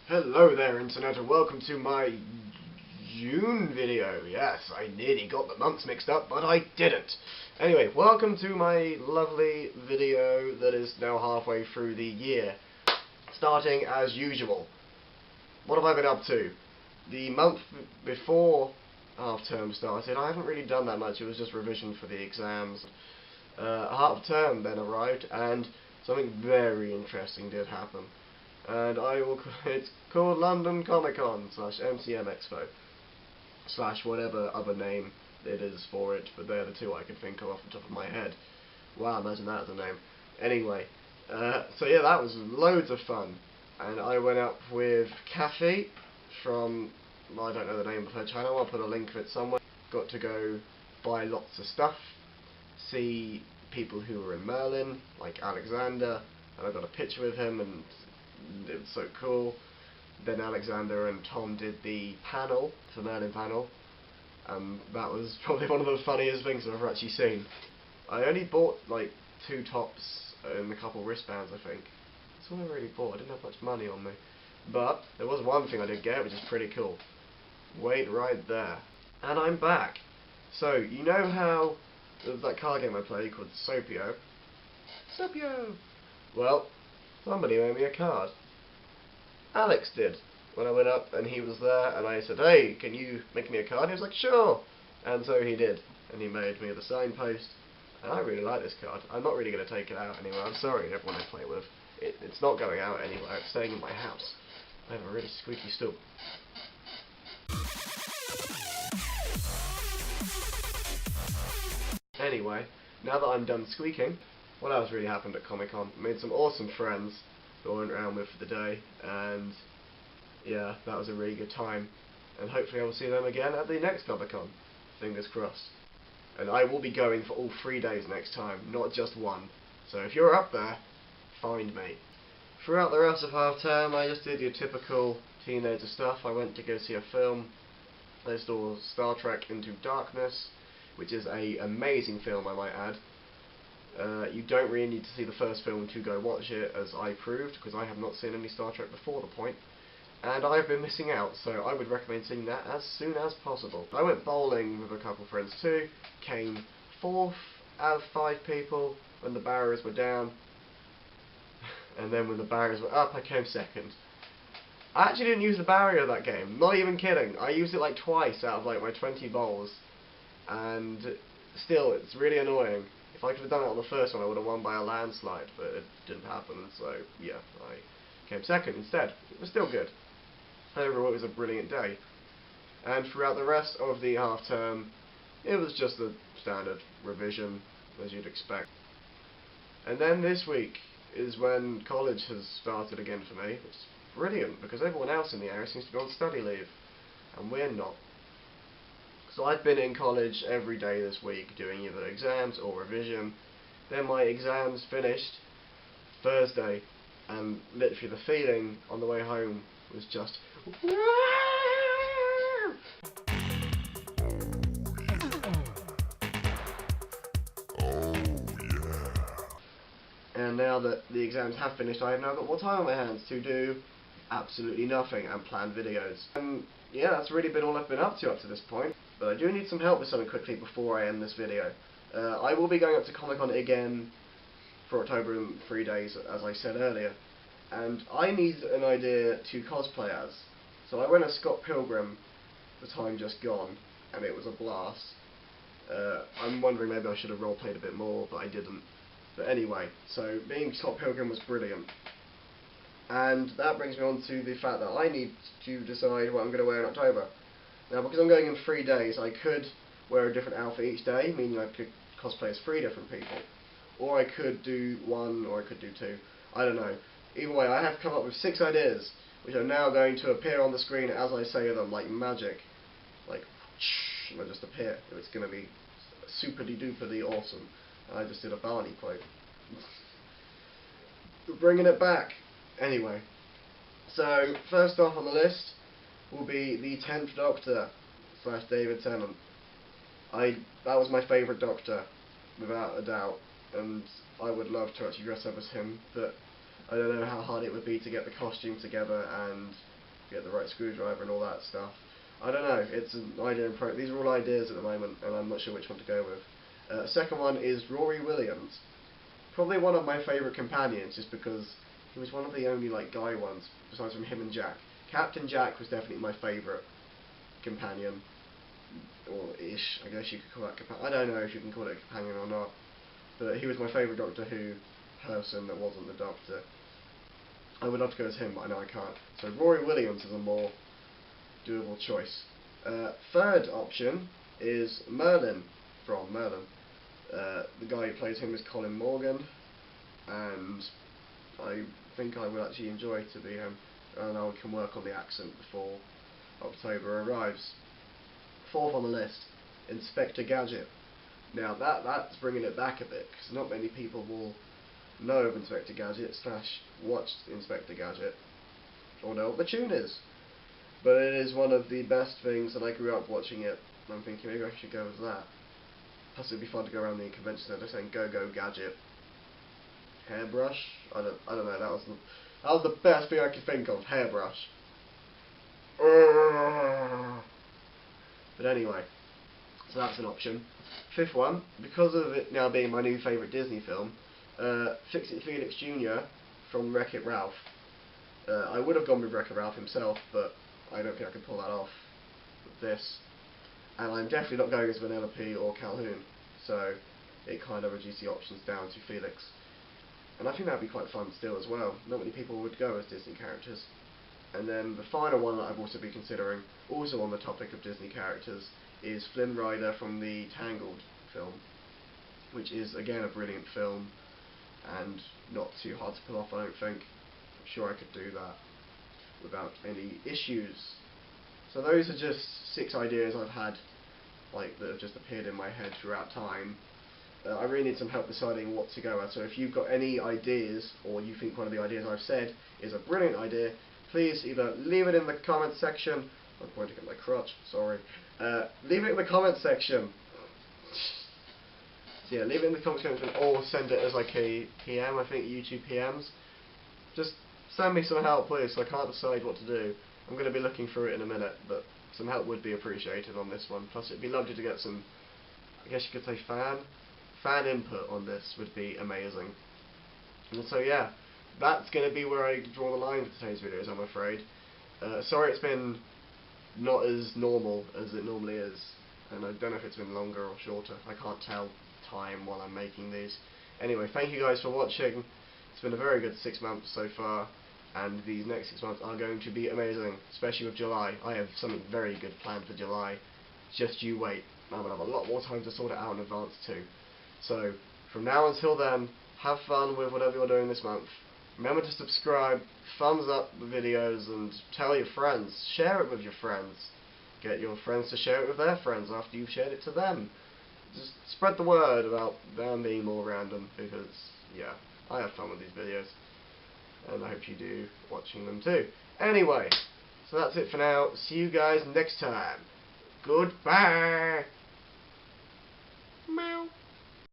Hello there Internet and welcome to my June video. Yes, I nearly got the months mixed up, but I didn't. Anyway, welcome to my lovely video that is now halfway through the year. Starting as usual. What have I been up to? The month before half term started, I haven't really done that much. It was just revision for the exams. Half term then arrived and something very interesting did happen. And it's called London Comic Con / MCM Expo / whatever other name it is for it, but they're the two I can think of off the top of my head. Wow, imagine that as a name. Anyway, so yeah, that was loads of fun, and I went up with Kathy from, well, I don't know the name of her channel, I'll put a link of it somewhere. Got to go buy lots of stuff, see people who were in Merlin, like Alexander, and I got a picture with him, and it was so cool. Then Alexander and Tom did the panel, the Merlin panel. That was probably one of the funniest things I've ever actually seen. I only bought like 2 tops and a couple wristbands, I think. That's all I really bought. I didn't have much money on me. But there was one thing I did get, which is pretty cool. Wait right there. And I'm back. So, you know how there's that card game I play called Sopio? Sopio! Well, somebody made me a card. Alex did. When I went up and he was there and I said, hey, can you make me a card? He was like, sure. And so he did. And he made me the signpost. And I really like this card. I'm not really going to take it out anywhere. I'm sorry, everyone I play with. It's not going out anywhere. It's staying in my house. I have a really squeaky stool. Anyway, now that I'm done squeaking, what else really happened at Comic Con? Made some awesome friends that I went around with for the day, and yeah, that was a really good time. And hopefully I will see them again at the next Comic Con. Fingers crossed. And I will be going for all 3 days next time, not just one. So if you're up there, find me. Throughout the rest of half term, I just did your typical teenager stuff. I went to go see a film. I saw Star Trek Into Darkness, which is an amazing film, I might add. You don't really need to see the first film to go watch it, as I proved, because I have not seen any Star Trek before the point, and I've been missing out, so I would recommend seeing that as soon as possible. I went bowling with a couple of friends too, came 4th out of 5 people when the barriers were down, and then when the barriers were up I came 2nd. I actually didn't use the barrier that game, not even kidding. I used it like twice out of like my 20 bowls, and still it's really annoying. If I could have done it on the first one, I would have won by a landslide, but it didn't happen, so yeah, I came 2nd instead. It was still good. Overall, it was a brilliant day. And throughout the rest of the half term, it was just a standard revision, as you'd expect. And then this week is when college has started again for me. It's brilliant, because everyone else in the area seems to be on study leave, and we're not. So I've been in college every day this week doing either exams or revision. Then my exams finished Thursday, and literally the feeling on the way home was just And now that the exams have finished, I have now got more time on my hands to do absolutely nothing and plan videos. And yeah, that's really been all I've been up to this point. But I do need some help with something quickly before I end this video. I will be going up to Comic Con again for October in 3 days, as I said earlier. And I need an idea to cosplay as. So I went as Scott Pilgrim the time just gone, and it was a blast. I'm wondering maybe I should have roleplayed a bit more, but I didn't. But anyway, so being Scott Pilgrim was brilliant. And that brings me on to the fact that I need to decide what I'm going to wear in October. Now, because I'm going in 3 days, I could wear a different outfit each day, meaning I could cosplay as 3 different people. Or I could do 1, or I could do 2. I don't know. Either way, I have come up with 6 ideas, which are now going to appear on the screen as I say them, like magic. Like, they'll just appear. It's going to be super-de-duper-de awesome. I just did a Barney quote. Bringing it back. Anyway, so first off on the list will be the 10th Doctor / David Tennant. That was my favourite Doctor, without a doubt, and I would love to actually dress up as him, but I don't know how hard it would be to get the costume together and get the right screwdriver and all that stuff. I don't know, it's an idea in these are all ideas at the moment, and I'm not sure which one to go with. Second one is Rory Williams. Probably one of my favourite companions, just because he was one of the only like guy ones, besides from him and Jack. Captain Jack was definitely my favourite companion, or ish, I guess you could call that companion. I don't know if you can call it a companion or not, but he was my favourite Doctor Who person that wasn't the Doctor. I would love to go as him, but I know I can't. So Rory Williams is a more doable choice. Third option is Merlin from Merlin. The guy who plays him is Colin Morgan, and I think I would actually enjoy to be him, and I can work on the accent before October arrives. Fourth on the list, Inspector Gadget. Now that's bringing it back a bit, because not many people will know of Inspector Gadget / watched Inspector Gadget, or know what the tune is. But it is one of the best things, and I grew up watching it, and I'm thinking maybe I should go with that. Plus it'd be fun to go around the convention center saying "Go Go Gadget." Hairbrush? I don't know. That was the best thing I could think of. Hairbrush. But anyway, so that's an option. Fifth one, because of it now being my new favourite Disney film, Fix-It Felix Jr. from Wreck-It Ralph. I would have gone with Wreck-It Ralph himself, but I don't think I can pull that off with this. And I'm definitely not going as Vanellope or Calhoun, so it kind of reduced the options down to Felix. And I think that would be quite fun still as well. Not many people would go as Disney characters. And then the final one that I've also been considering, also on the topic of Disney characters, is Flynn Rider from the Tangled film, which is again a brilliant film and not too hard to pull off, I don't think. I'm sure I could do that without any issues. So those are just 6 ideas I've had, like, that have just appeared in my head throughout time. I really need some help deciding what to go at, so if you've got any ideas, or you think one of the ideas I've said is a brilliant idea, please either leave it in the comment section. I'm pointing at my crotch, sorry. Leave it in the comment section. So yeah, leave it in the comment section, or send it as like a PM, I think YouTube PMs. Just send me some help, please, so I can't decide what to do. I'm going to be looking through it in a minute, but some help would be appreciated on this one. Plus it'd be lovely to get some, I guess you could say fan input on this would be amazing. And so yeah, that's going to be where I draw the line for today's videos, I'm afraid. Sorry it's been not as normal as it normally is, and I don't know if it's been longer or shorter. I can't tell time while I'm making these. Anyway, thank you guys for watching. It's been a very good 6 months so far, and these next 6 months are going to be amazing, especially with July. I have something very good planned for July. Just you wait. I'm going to have a lot more time to sort it out in advance too. So, from now until then, have fun with whatever you're doing this month. Remember to subscribe, thumbs up the videos, and tell your friends. Share it with your friends. Get your friends to share it with their friends after you've shared it to them. Just spread the word about them being more random, because, yeah, I have fun with these videos. And I hope you do watching them too. Anyway, so that's it for now. See you guys next time. Goodbye!